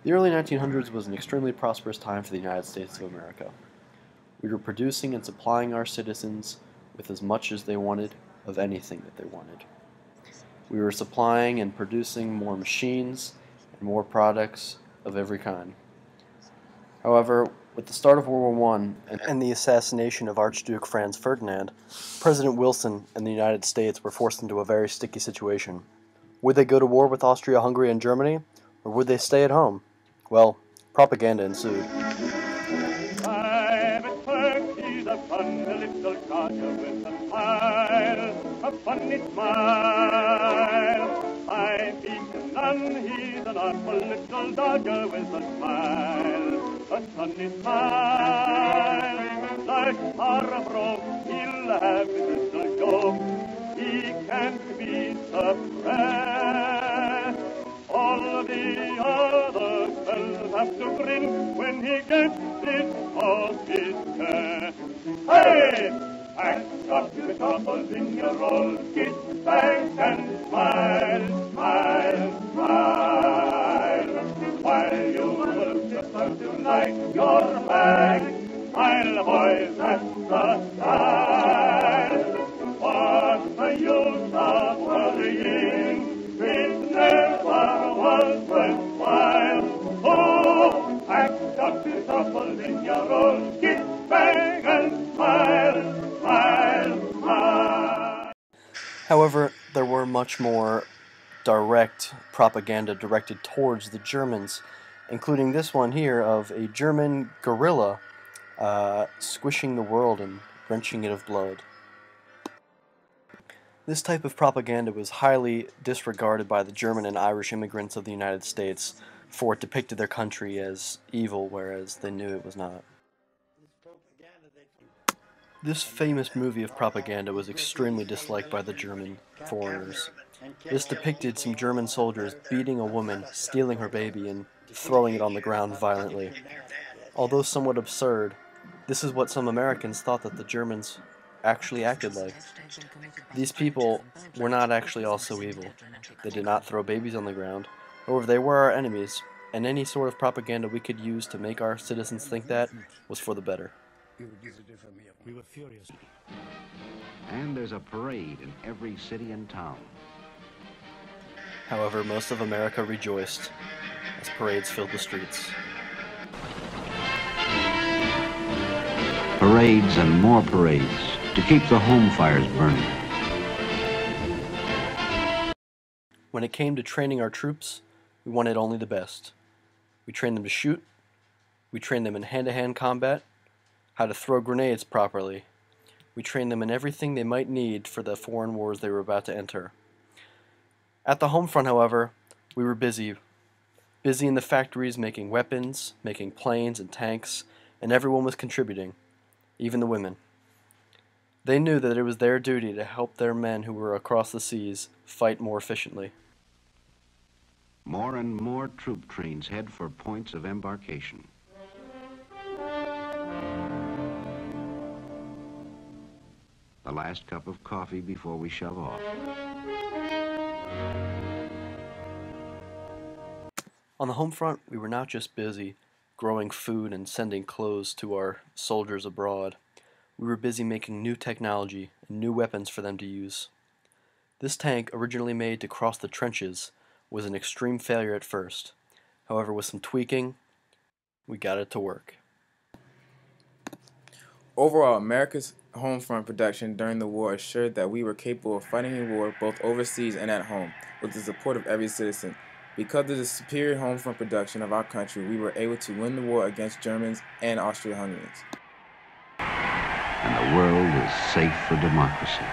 The early 1900s was an extremely prosperous time for the United States of America. We were producing and supplying our citizens with as much as they wanted of anything that they wanted. We were supplying and producing more machines and more products of every kind. However, with the start of World War I and the assassination of Archduke Franz Ferdinand, President Wilson and the United States were forced into a very sticky situation. Would they go to war with Austria-Hungary and Germany, or would they stay at home? Well, propaganda ensued. Private Clerk, he's a funny little codger with a smile, a funny smile. I beat none, he's an awful little dodger with a smile, a sunny smile. Like Harborough, he'll have his little joke, he can't be suppressed. All the other fellows have to grin when he gets it off his chest. Hey! Pack up your troubles in your old kit bag and smile, smile, smile. While you look yourself tonight, your bag, smile, boys, that's the style. What's the use of worrying? It never was worthwhile. Oh, pack up your troubles in your old kit bag and smile, smile, smile. However, there were much more direct propaganda directed towards the Germans, including this one here of a German gorilla squishing the world and wrenching it of blood. This type of propaganda was highly disregarded by the German and Irish immigrants of the United States, for it depicted their country as evil, whereas they knew it was not. This famous movie of propaganda was extremely disliked by the German foreigners. This depicted some German soldiers beating a woman, stealing her baby, and throwing it on the ground violently. Although somewhat absurd, this is what some Americans thought that the Germans actually acted like. These people were not actually all so evil. They did not throw babies on the ground. However, they were our enemies, and any sort of propaganda we could use to make our citizens think that was for the better. We were furious. And there's a parade in every city and town. However, most of America rejoiced as parades filled the streets. Parades and more parades to keep the home fires burning. When it came to training our troops, we wanted only the best. We trained them to shoot, we trained them in hand-to-hand combat, how to throw grenades properly. We trained them in everything they might need for the foreign wars they were about to enter. At the home front, however, we were busy in the factories making weapons, making planes and tanks, and everyone was contributing, even the women. They knew that it was their duty to help their men who were across the seas fight more efficiently. More and more troop trains head for points of embarkation. The last cup of coffee before we shove off. On the home front, we were not just busy growing food and sending clothes to our soldiers abroad. We were busy making new technology and new weapons for them to use. This tank, originally made to cross the trenches, was an extreme failure at first. However, with some tweaking, we got it to work. Overall, America's home front production during the war assured that we were capable of fighting a war both overseas and at home, with the support of every citizen. Because of the superior home front production of our country, we were able to win the war against Germans and Austro-Hungarians. And the world is safe for democracy.